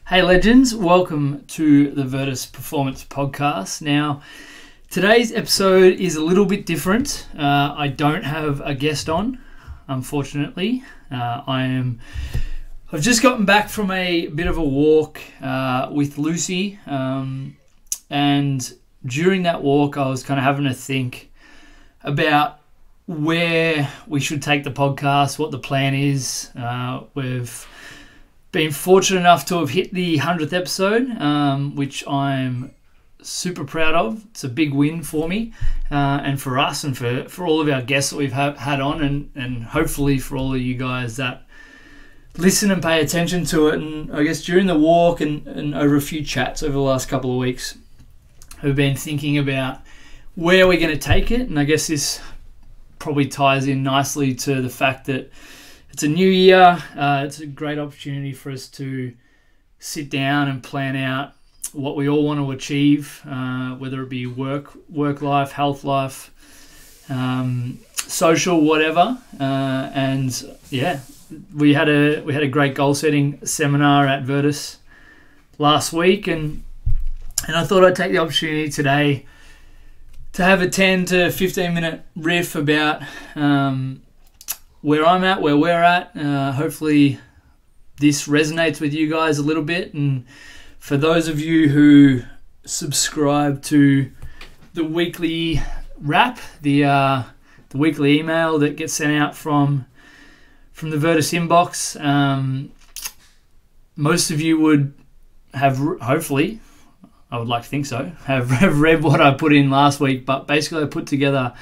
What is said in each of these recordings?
Hey legends, welcome to the Virtus Performance Podcast. Now, today's episode is a little bit different. I don't have a guest on, unfortunately. I've just gotten back from a bit of a walk with Lucy, and during that walk I was kind of having to think about where we should take the podcast, what the plan is. We've been fortunate enough to have hit the 100th episode, which I'm super proud of. It's a big win for me and for us and for all of our guests that we've had on, and hopefully for all of you guys that listen and pay attention to it. And I guess during the walk and over a few chats over the last couple of weeks, I've been thinking about where we're going to take it. And I guess this probably ties in nicely to the fact that it's a new year. It's a great opportunity for us to sit down and plan out what we all want to achieve, whether it be work life, health life, social, whatever. And yeah, we had a great goal setting seminar at Virtus last week, and I thought I'd take the opportunity today to have a 10 to 15 minute riff about where I'm at, where we're at. Hopefully this resonates with you guys a little bit. And for those of you who subscribe to the weekly wrap, the weekly email that gets sent out from the Virtus inbox, most of you would have, hopefully, I would like to think so, have read what I put in last week. But basically I put together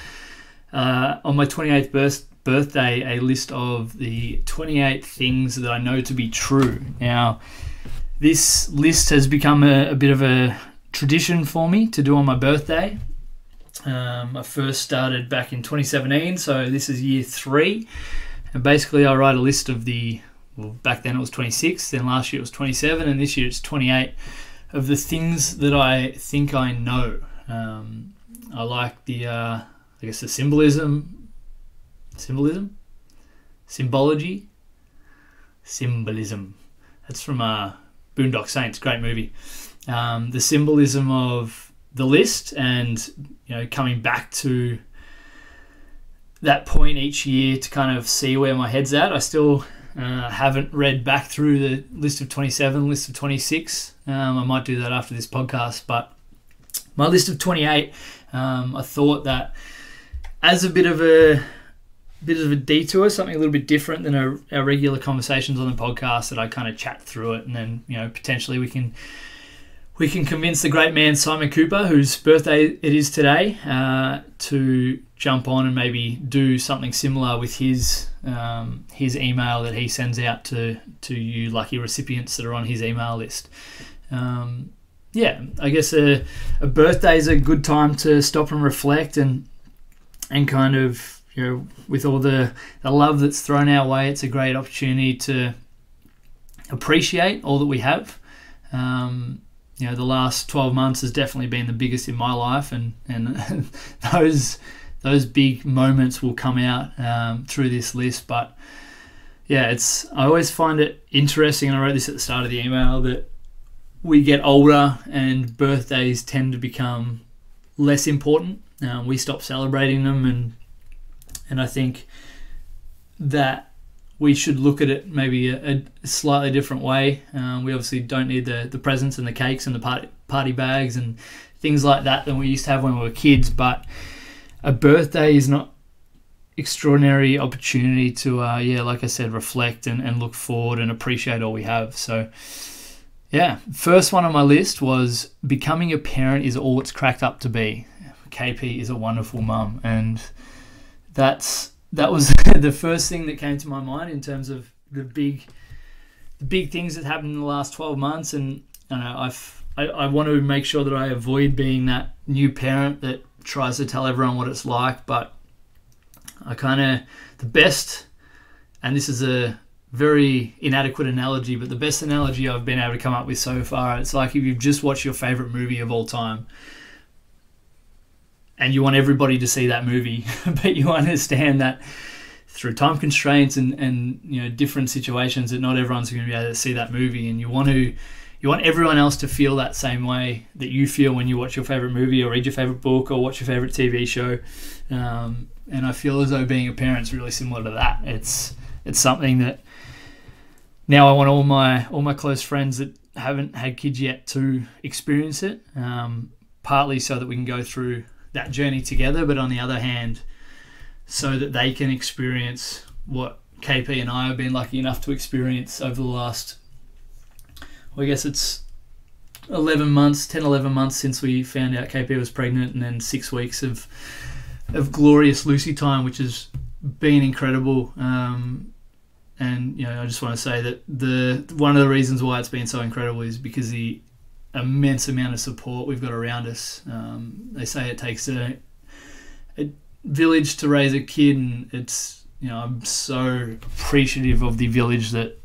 on my 28th birthday a list of the 28 things that I know to be true. Now, this list has become a bit of a tradition for me to do on my birthday. I first started back in 2017, so this is year 3. And basically I write a list of back then it was 26, then last year it was 27, and this year it's 28 of the things that I think I know. I like the symbolism. That's from Boondock Saints, great movie. The symbolism of the list, and coming back to that point each year to kind of see where my head's at. I still haven't read back through the list of 27, list of 26. I might do that after this podcast, but my list of 28, I thought that as a bit of a detour, something a little bit different than our regular conversations on the podcast, that I kind of chat through it, and then potentially we can convince the great man Simon Cooper, whose birthday it is today, to jump on and maybe do something similar with his email that he sends out to you lucky recipients that are on his email list. I guess a birthday is a good time to stop and reflect and kind of, with all the love that's thrown our way, it's a great opportunity to appreciate all that we have. The last 12 months has definitely been the biggest in my life, and those big moments will come out through this list. But yeah, I always find it interesting, and I wrote this at the start of the email, that we get older and birthdays tend to become less important. We stop celebrating them, and I think that we should look at it maybe a slightly different way. We obviously don't need the presents and the cakes and the party bags and things like that we used to have when we were kids, but a birthday is not extraordinary opportunity to, like I said, reflect and look forward and appreciate all we have. So yeah, first one on my list was becoming a parent is all it's cracked up to be. KP is a wonderful mum, and that was the first thing that came to my mind in terms of the big things that happened in the last 12 months. And I want to make sure that I avoid being that new parent that tries to tell everyone what it's like. But the best, and this is a very inadequate analogy, but the best analogy I've been able to come up with so far, it's like if you've just watched your favorite movie of all time and you want everybody to see that movie, but you understand that through time constraints and different situations that not everyone's going to be able to see that movie, and you want to you want everyone else to feel that same way that you feel when you watch your favorite movie or read your favorite book or watch your favorite TV show. And I feel as though being a parent is really similar to that. It's something that now I want all my close friends that haven't had kids yet to experience it, partly so that we can go through that journey together, but on the other hand, so that they can experience what KP and I have been lucky enough to experience over the last, well, I guess it's 10, 11 months since we found out KP was pregnant, and then 6 weeks of glorious Lucy time, which has been incredible. And I just want to say that one of the reasons why it's been so incredible is because the immense amount of support we've got around us. They say it takes a village to raise a kid, and it's I'm so appreciative of the village that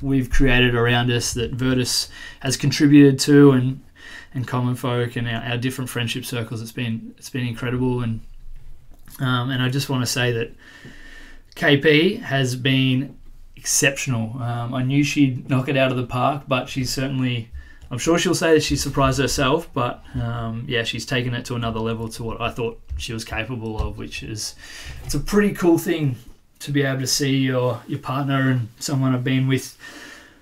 we've created around us, that Virtus has contributed to, and Common Folk and our different friendship circles. It's been incredible, and I just want to say that KP has been exceptional. I knew she'd knock it out of the park, but she's certainly, I'm sure she'll say that she surprised herself, but she's taken it to another level to what I thought she was capable of, which is, it's a pretty cool thing to be able to see your partner and someone I've been with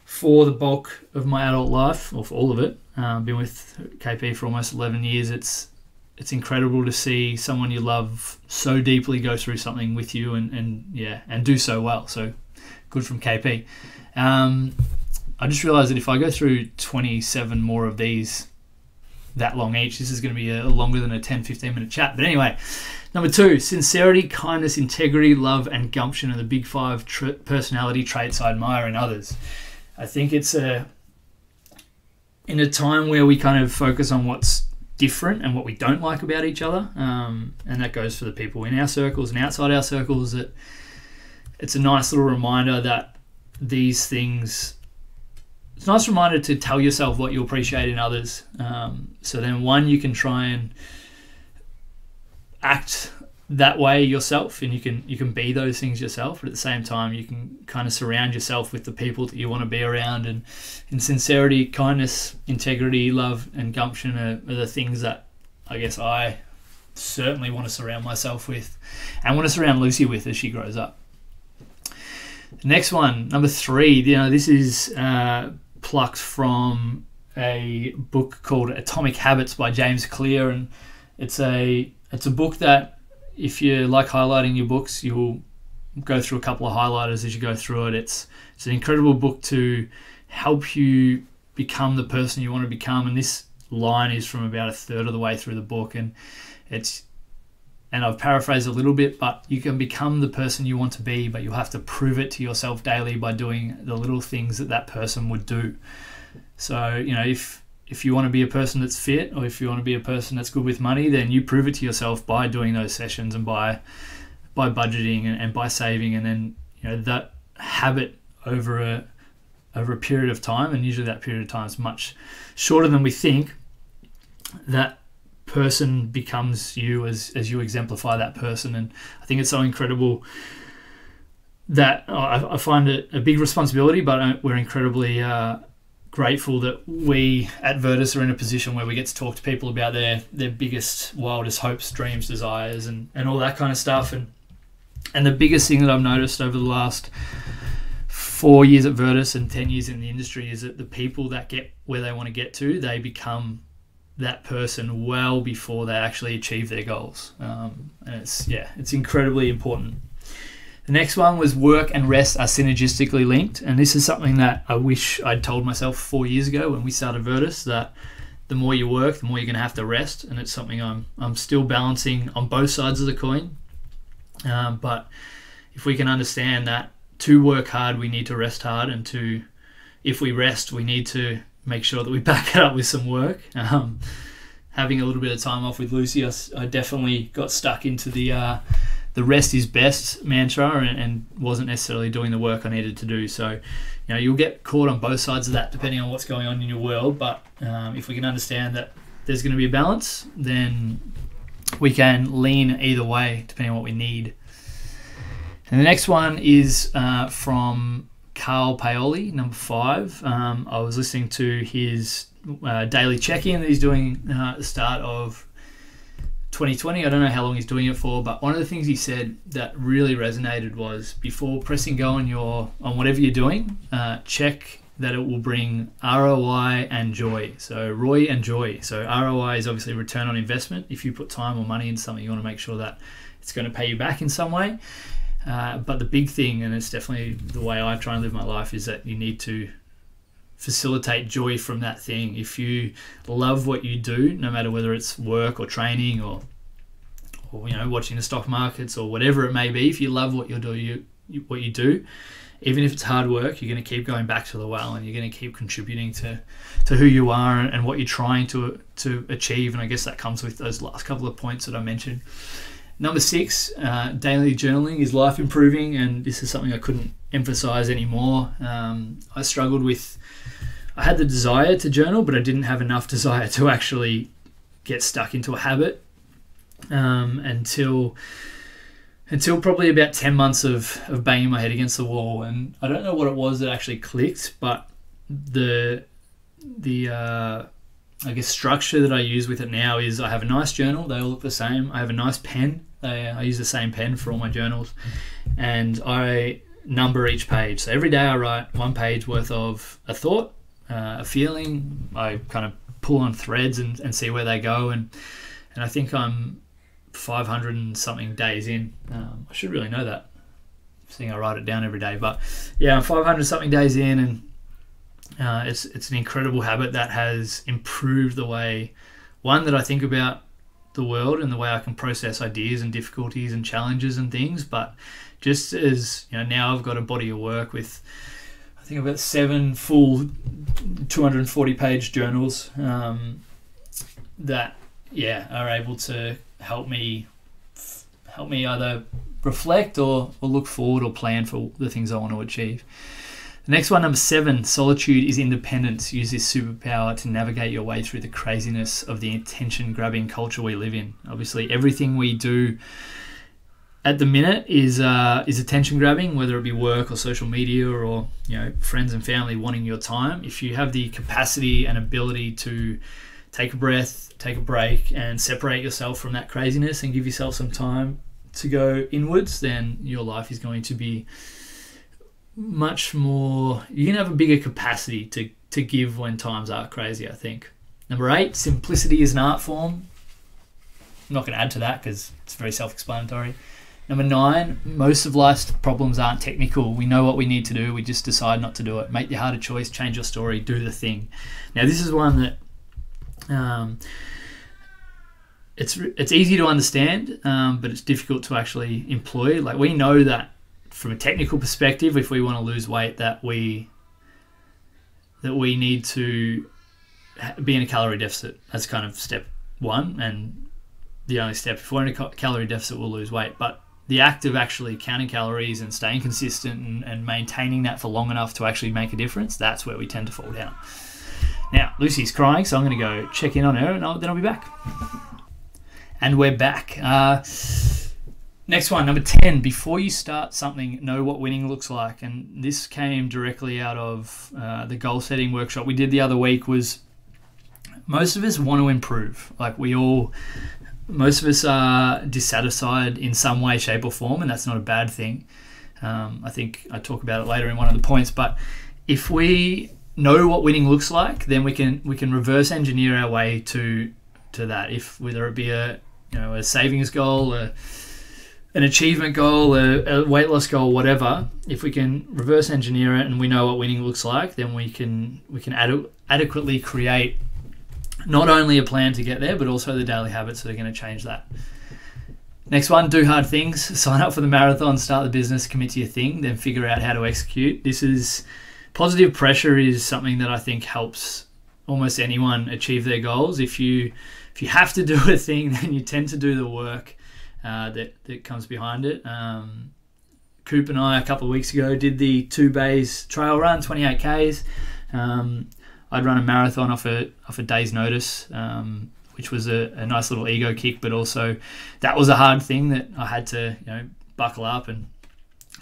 for the bulk of my adult life, or for all of it. Been with KP for almost 11 years. It's incredible to see someone you love so deeply go through something with you and do so well. So good from KP. I just realised that if I go through 27 more of these that long each, this is going to be longer than a 10-15 minute chat. But anyway, number 2, sincerity, kindness, integrity, love, and gumption are the big 5 personality traits I admire in others. I think it's in a time where we kind of focus on what's different and what we don't like about each other, and that goes for the people in our circles and outside our circles, that it's a nice little reminder that these things, it's a nice reminder to tell yourself what you appreciate in others. So then, one, you can try and act that way yourself, and you can be those things yourself, but at the same time you can kind of surround yourself with the people that you want to be around. And in sincerity, kindness, integrity, love, and gumption are the things that I guess I certainly want to surround myself with and want to surround Lucy with as she grows up. The next one, number 3, this is plucked from a book called Atomic Habits by James Clear, and it's a book that, if you like highlighting your books, you'll go through a couple of highlighters as you go through it. It's an incredible book to help you become the person you want to become. And this line is from about a third of the way through the book, and I've paraphrased a little bit, but you can become the person you want to be, but you'll have to prove it to yourself daily by doing the little things that person would do. So, if you want to be a person that's fit, or if you want to be a person that's good with money, then you prove it to yourself by doing those sessions and by budgeting and by saving. And then that habit over a period of time, and usually that period of time is much shorter than we think, that person becomes you as you exemplify that person. And I think it's so incredible that I find it a big responsibility, but we're incredibly grateful that we at Virtus are in a position where we get to talk to people about their biggest, wildest hopes, dreams, desires, and all that kind of stuff. And the biggest thing that I've noticed over the last 4 years at Virtus and 10 years in the industry is that the people that get where they want to get to, they become that person well before they actually achieve their goals. And it's incredibly important. The next one was work and rest are synergistically linked. And this is something that I wish I'd told myself 4 years ago when we started Virtus, that the more you work, the more you're going to have to rest. And it's something I'm still balancing on both sides of the coin. But if we can understand that to work hard, we need to rest hard. And if we rest, we need to make sure that we back it up with some work. Having a little bit of time off with Lucy, I definitely got stuck into the rest is best mantra and wasn't necessarily doing the work I needed to do. So, you'll get caught on both sides of that depending on what's going on in your world. But if we can understand that there's going to be a balance, then we can lean either way depending on what we need. And the next one is from Carl Paoli, number 5. I was listening to his daily check-in that he's doing at the start of 2020. I don't know how long he's doing it for, but one of the things he said that really resonated was, before pressing go on whatever you're doing, check that it will bring ROI and joy. So ROI and joy. So ROI is obviously return on investment. If you put time or money into something, you want to make sure that it's going to pay you back in some way. But the big thing, and it's definitely the way I try and live my life, is that you need to facilitate joy from that thing. If you love what you do, no matter whether it's work or training or watching the stock markets or whatever it may be, if you love what you do, even if it's hard work, you're going to keep going back to the well, and you're going to keep contributing to who you are and what you're trying to achieve. And I guess that comes with those last couple of points that I mentioned. Number 6, daily journaling is life improving, and this is something I couldn't emphasize anymore. I struggled with, I had the desire to journal, but I didn't have enough desire to actually get stuck into a habit until probably about 10 months of banging my head against the wall. And I don't know what it was that actually clicked, but the I guess structure that I use with it now is, I have a nice journal. They all look the same. I have a nice pen. I use the same pen for all my journals, and I number each page. So every day I write 1 page worth of a thought, a feeling. I kind of pull on threads and see where they go. And I think I'm 500 and something days in. I should really know that, seeing I write it down every day. But yeah, I'm 500 something days in, and it's an incredible habit that has improved the way, one, that I think about the world and the way I can process ideas and difficulties and challenges and things. But just as now I've got a body of work with, I think, about 7 full 240 page journals that are able to help me either reflect or look forward or plan for the things I want to achieve. The next one, number 7, solitude is independence. Use this superpower to navigate your way through the craziness of the attention-grabbing culture we live in. Obviously, everything we do at the minute is attention-grabbing, whether it be work or social media or friends and family wanting your time. If you have the capacity and ability to take a breath, take a break, and separate yourself from that craziness and give yourself some time to go inwards, then your life is going to be much more, you can have a bigger capacity to give when times are crazy, I think. Number 8, simplicity is an art form. I'm not going to add to that because it's very self-explanatory. Number 9, most of life's problems aren't technical. We know what we need to do, we just decide not to do it. Make the harder choice, change your story, do the thing. Now, this is one that it's easy to understand, but it's difficult to actually employ. Like, we know that from a technical perspective, if we want to lose weight, that we need to be in a calorie deficit. That's kind of step 1, and the only step. If we're in a calorie deficit, we'll lose weight. But the act of actually counting calories and staying consistent and maintaining that for long enough to actually make a difference, that's where we tend to fall down. Now, Lucy's crying, so I'm going to go check in on her, and then I'll be back. And we're back. Next one, number 10, before you start something, know what winning looks like. And this came directly out of the goal setting workshop we did the other week. Was most of us want to improve. Like, most of us are dissatisfied in some way, shape or form, and that's not a bad thing. I think I talk about it later in one of the points, but if we know what winning looks like, then we can reverse engineer our way to that. If whether it be a savings goal, an achievement goal, a weight loss goal, whatever, if we can reverse engineer it and we know what winning looks like, then we can adequately create not only a plan to get there, but also the daily habits that are going to change that. Next one, do hard things. Sign up for the marathon, start the business, commit to your thing, then figure out how to execute. Positive pressure is something that I think helps almost anyone achieve their goals. If you have to do a thing, then you tend to do the work that comes behind it. Coop and I, a couple of weeks ago, did the 2 bays trail run, 28 Ks. I'd run a marathon off a day's notice, which was a nice little ego kick, but also that was a hard thing that I had to buckle up and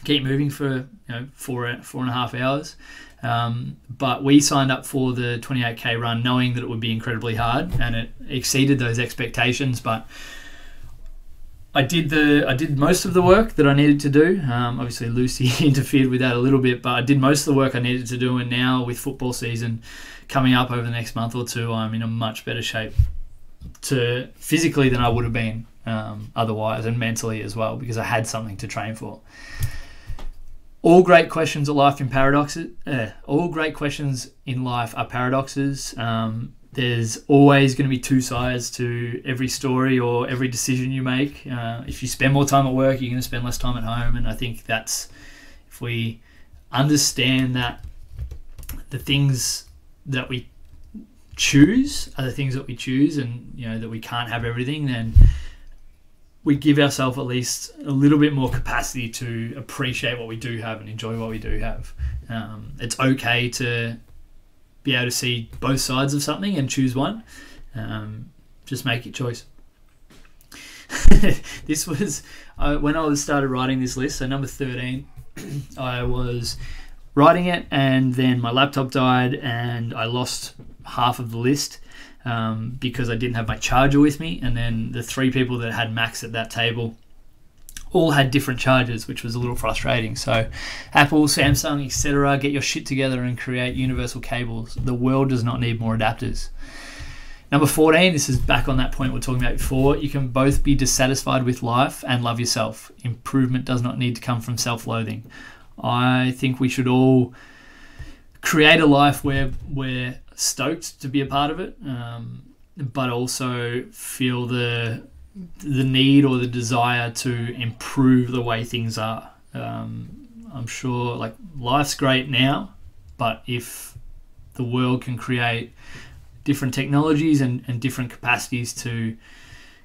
keep moving for 4.5 hours. But we signed up for the 28K run knowing that it would be incredibly hard, and it exceeded those expectations. But I did most of the work that I needed to do. Obviously, Lucy interfered with that a little bit, but I did most of the work I needed to do. And now, with football season coming up over the next month or two, I'm in a much better shape physically than I would have been otherwise, and mentally as well, because I had something to train for. All great questions are life in paradoxes. All great questions in life are paradoxes. There's always going to be two sides to every story or every decision you make. If you spend more time at work, you're going to spend less time at home. And I think that's, if we understand that the things that we choose are the things that we choose, and that we can't have everything, then we give ourselves at least a little bit more capacity to appreciate what we do have and enjoy what we do have. It's okay to be able to see both sides of something and choose one. Just make your choice. This was when I started writing this list, so number 13, I was writing it, and then my laptop died and I lost half of the list because I didn't have my charger with me, and then the 3 people that had Macs at that table all had different chargers, which was a little frustrating. So Apple, Samsung, etc., get your shit together and create universal cables. The world does not need more adapters. Number 14, this is back on that point we were talking about before. You can both be dissatisfied with life and love yourself. Improvement does not need to come from self-loathing. I think we should all create a life where we're stoked to be a part of it, but also feel the need or the desire to improve the way things are. I'm sure life's great now, but if the world can create different technologies and different capacities to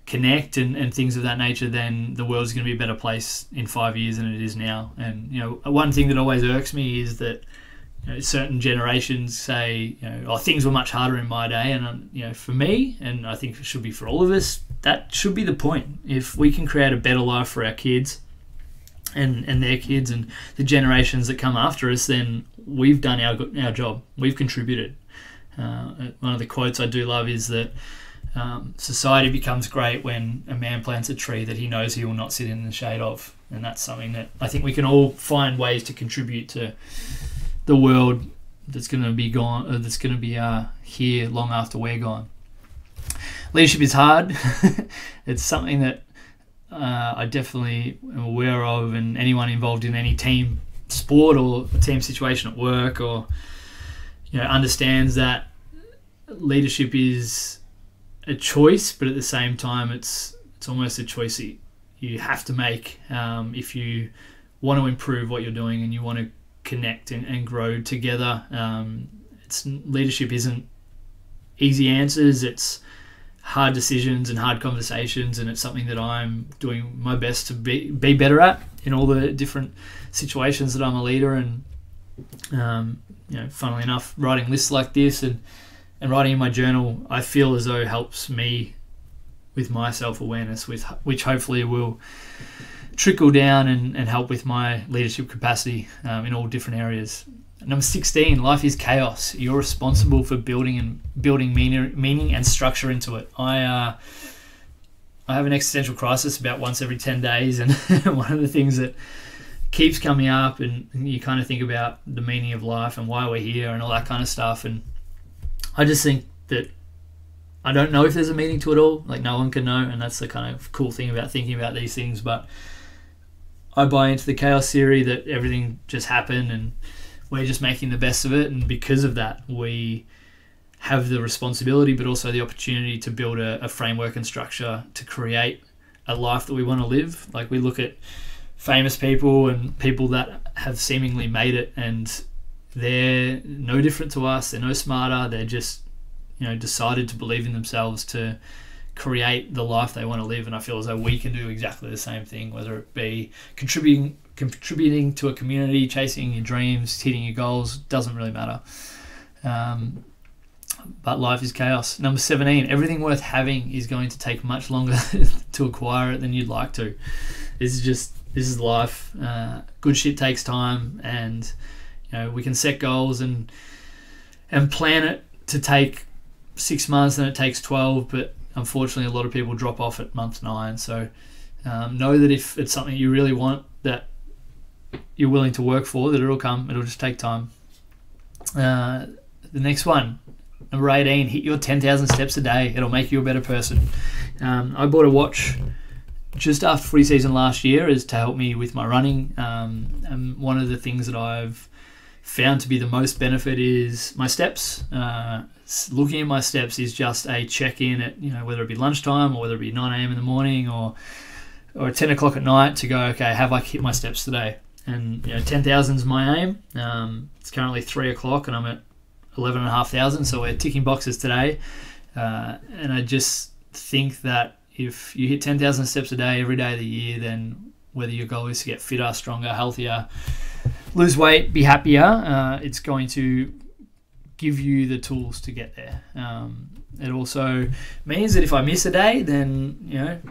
connect and things of that nature, then the world's going to be a better place in 5 years than it is now. And one thing that always irks me is that certain generations say, things were much harder in my day, and for me, and I think it should be for all of us, that should be the point. If we can create a better life for our kids and their kids and the generations that come after us, then we've done our job. We've contributed. One of the quotes I do love is that society becomes great when a man plants a tree that he knows he will not sit in the shade of. And that's something that I think we can all find ways to contribute to the world that's going to be gone, or that's going to be here long after we're gone. Leadership is hard. It's something that I definitely am aware of, and anyone involved in any team sport or a team situation at work, or understands that leadership is a choice, but at the same time it's almost a choice that you have to make if you want to improve what you're doing and you want to connect and grow together. Leadership isn't easy answers, it's hard decisions and hard conversations, and it's something that I'm doing my best to be better at in all the different situations that I'm a leader. And funnily enough, writing lists like this and writing in my journal, I feel as though helps me with my self-awareness, which hopefully will trickle down and help with my leadership capacity in all different areas. Number 16, life is chaos. You're responsible for building meaning and structure into it. I have an existential crisis about once every 10 days, and one of the things that keeps coming up, and you kind of think about the meaning of life and why we're here and all that kind of stuff, and I just think that I don't know if there's a meaning to it all. No one can know, and that's the kind of cool thing about thinking about these things. But I buy into the chaos theory that everything just happened and we're just making the best of it, and because of that we have the responsibility but also the opportunity to build a framework and structure to create a life that we want to live. We look at famous people and people that have seemingly made it, and they're no different to us, they're no smarter, they're just decided to believe in themselves to create the life they want to live. And I feel as though we can do exactly the same thing, whether it be contributing to a community, chasing your dreams, hitting your goals, doesn't really matter. But life is chaos. Number 17, everything worth having is going to take much longer to acquire it than you'd like to. This is just this is life. Good shit takes time, and we can set goals and plan it to take 6 months, and it takes 12. But unfortunately, a lot of people drop off at month 9. So know that if it's something you really want, that you're willing to work for, that it'll come. It'll just take time. The next one, number 18, hit your 10,000 steps a day. It'll make you a better person. I bought a watch just after footy season last year is to help me with my running. And one of the things that I've found to be the most benefit is my steps. Looking at my steps is just a check-in at, whether it be lunchtime or whether it be 9 a.m. in the morning or at 10 o'clock at night to go, okay, have I hit my steps today? And 10,000 is my aim. It's currently 3 o'clock and I'm at 11,500, so we're ticking boxes today. And I just think that if you hit 10,000 steps a day every day of the year, then whether your goal is to get fitter, stronger, healthier, lose weight, be happier, it's going to give you the tools to get there. It also means that if I miss a day, then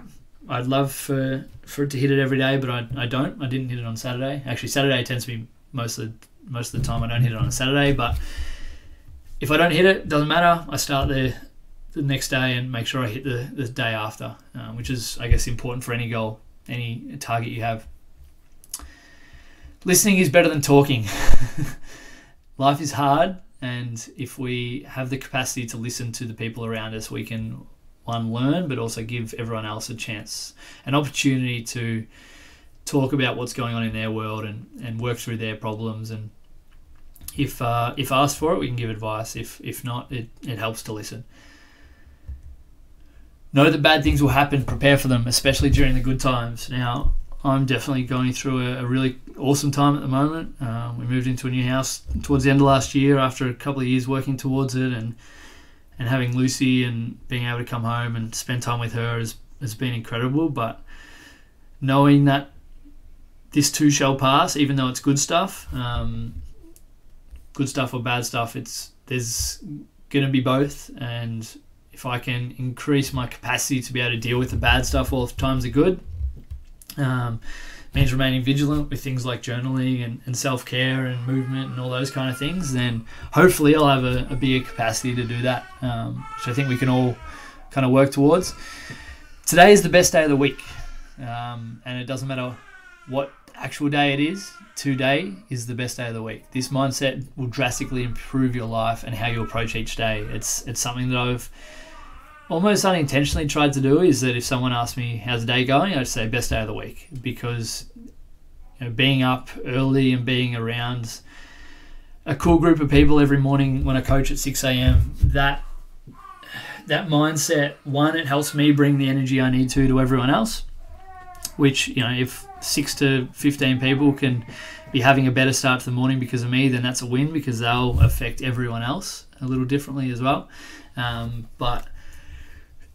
I'd love for it to hit it every day, but I don't. I didn't hit it on Saturday. Actually, Saturday tends to be most of the time I don't hit it on a Saturday, but if I don't hit it, doesn't matter. I start the next day and make sure I hit the day after, which is, I guess, important for any goal, any target you have. Listening is better than talking. Life is hard, and if we have the capacity to listen to the people around us, we can, one, learn, but also give everyone else a chance, an opportunity to talk about what's going on in their world and work through their problems. And if asked for it, we can give advice. If not, it helps to listen. Know that bad things will happen. Prepare for them, especially during the good times. Now, I'm definitely going through a really awesome time at the moment. We moved into a new house towards the end of last year after a couple of years working towards it, and having Lucy and being able to come home and spend time with her has been incredible. But knowing that this too shall pass, even though it's good stuff or bad stuff, there's going to be both. And if I can increase my capacity to be able to deal with the bad stuff while times are good, means remaining vigilant with things like journaling and self-care and movement and all those kind of things, then hopefully I'll have a bigger capacity to do that, which I think we can all kind of work towards. Today is the best day of the week, and it doesn't matter what actual day it is. Today is the best day of the week. This mindset will drastically improve your life and how you approach each day. It's something that I've almost unintentionally tried to do, is that if someone asks me how's the day going, I'd say best day of the week, because being up early and being around a cool group of people every morning when I coach at 6 a.m, that mindset, one, it helps me bring the energy I need to everyone else, which, if 6 to 15 people can be having a better start to the morning because of me, then that's a win, because they'll affect everyone else a little differently as well. But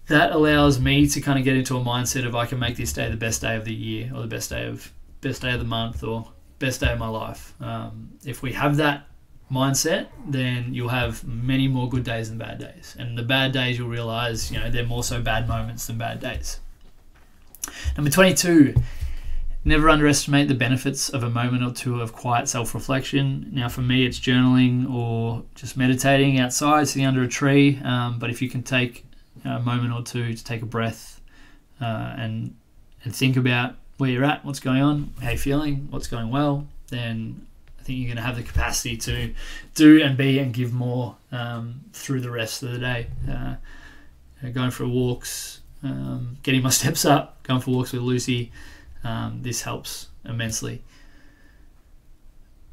that allows me to kind of get into a mindset of I can make this day the best day of the year, or the best day of the month, or best day of my life. If we have that mindset, then you'll have many more good days than bad days. And the bad days, you'll realize, they're more so bad moments than bad days. Number 22, never underestimate the benefits of a moment or two of quiet self-reflection. Now, for me, it's journaling or just meditating outside, sitting under a tree. But if you can take a moment or two to take a breath and think about where you're at, what's going on, how you're feeling, what's going well, then I think you're going to have the capacity to do and be and give more through the rest of the day. Going for walks, getting my steps up, going for walks with Lucy, this helps immensely.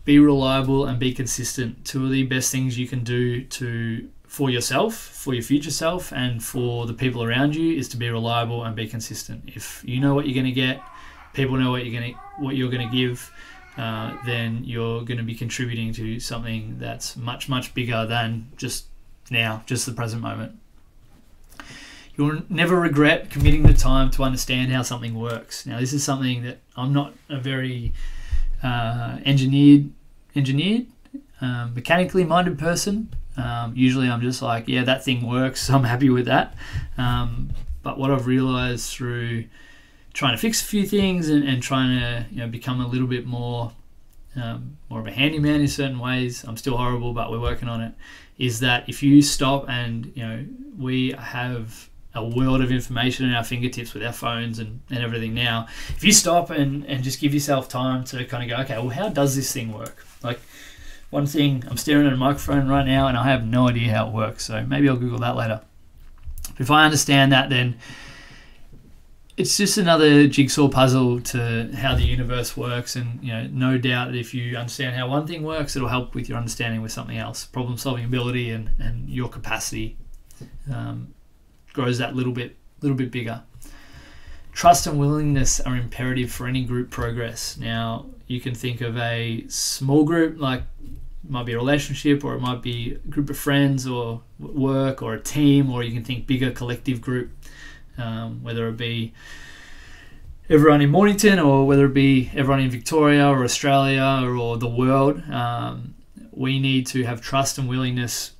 Be reliable and be consistent. Two of the best things you can do for yourself, for your future self, and for the people around you is to be reliable and be consistent. If you know what you're going to get, people know what you're going to give, then you're going to be contributing to something that's much, much bigger than just the present moment. You'll never regret committing the time to understand how something works. Now, this is something that I'm not a very engineered, mechanically minded person. Usually I'm just like, yeah, that thing works, I'm happy with that. But what I've realized through trying to fix a few things and trying to become a little bit more of a handyman in certain ways. I'm still horrible, but we're working on it. Is that if you stop and we have a world of information at our fingertips with our phones and everything now. If you stop and just give yourself time to kind of go, okay, well, how does this thing work? Like, one thing, I'm staring at a microphone right now and I have no idea how it works, so maybe I'll Google that later. But if I understand that, then it's just another jigsaw puzzle to how the universe works, and no doubt that if you understand how one thing works, it'll help with your understanding with something else. Problem-solving ability and your capacity grows that little bit bigger. Trust and willingness are imperative for any group progress. Now, you can think of a small group, like it might be a relationship, or it might be a group of friends or work or a team, or you can think bigger collective group, whether it be everyone in Mornington or whether it be everyone in Victoria or Australia or the world. We need to have trust and willingness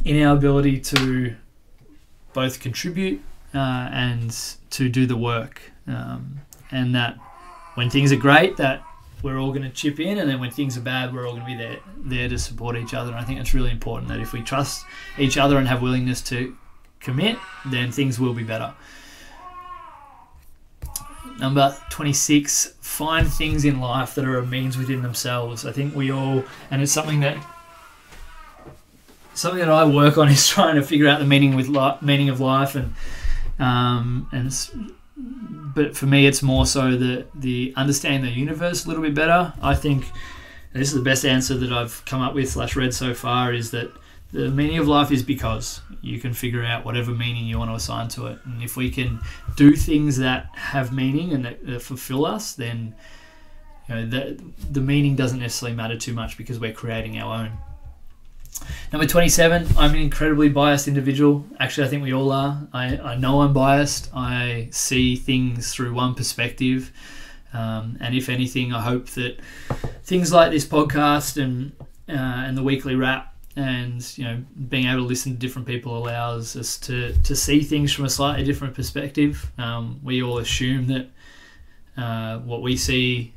in our ability to both contribute and to do the work, and that when things are great, that we're all going to chip in, and then when things are bad, we're all going to be there to support each other. And I think it's really important that if we trust each other and have willingness to commit, then things will be better. Number 26, find things in life that are a means within themselves. I think we all, and it's something that I work on, is trying to figure out the meaning of life, but for me, it's more so the understanding the universe a little bit better. I think, and this is the best answer that I've come up with / read so far, is that the meaning of life is because you can figure out whatever meaning you want to assign to it. And if we can do things that have meaning and that fulfill us, then the meaning doesn't necessarily matter too much because we're creating our own. Number 27, I'm an incredibly biased individual. Actually, I think we all are. I know I'm biased. I see things through one perspective. And if anything, I hope that things like this podcast and the weekly wrap and being able to listen to different people allows us to see things from a slightly different perspective. We all assume that what we see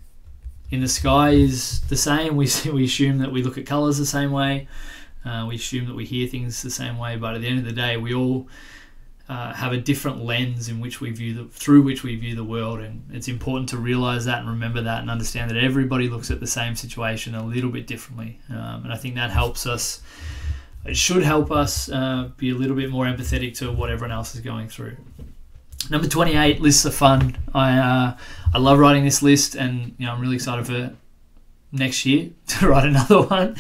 in the sky is the same. We assume that we look at colours the same way. We assume that we hear things the same way, but at the end of the day, we all have a different lens through which we view the world, and it's important to realise that and remember that and understand that everybody looks at the same situation a little bit differently. And I think that helps us. It should help us be a little bit more empathetic to what everyone else is going through. Number 28, lists are fun. I love writing this list, and I'm really excited for next year to write another one.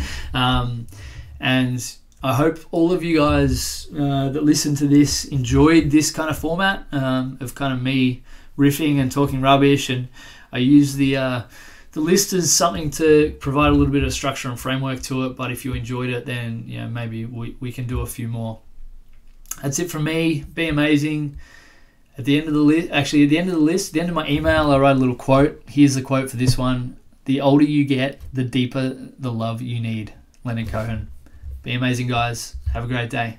And I hope all of you guys that listen to this enjoyed this kind of format of kind of me riffing and talking rubbish. And I use the list as something to provide a little bit of structure and framework to it. But if you enjoyed it, then maybe we can do a few more. That's it from me. Be amazing. At the end of the list, at the end of my email, I write a little quote. Here's the quote for this one: "The older you get, the deeper the love you need." Leonard Cohen. Be amazing, guys. Have a great day.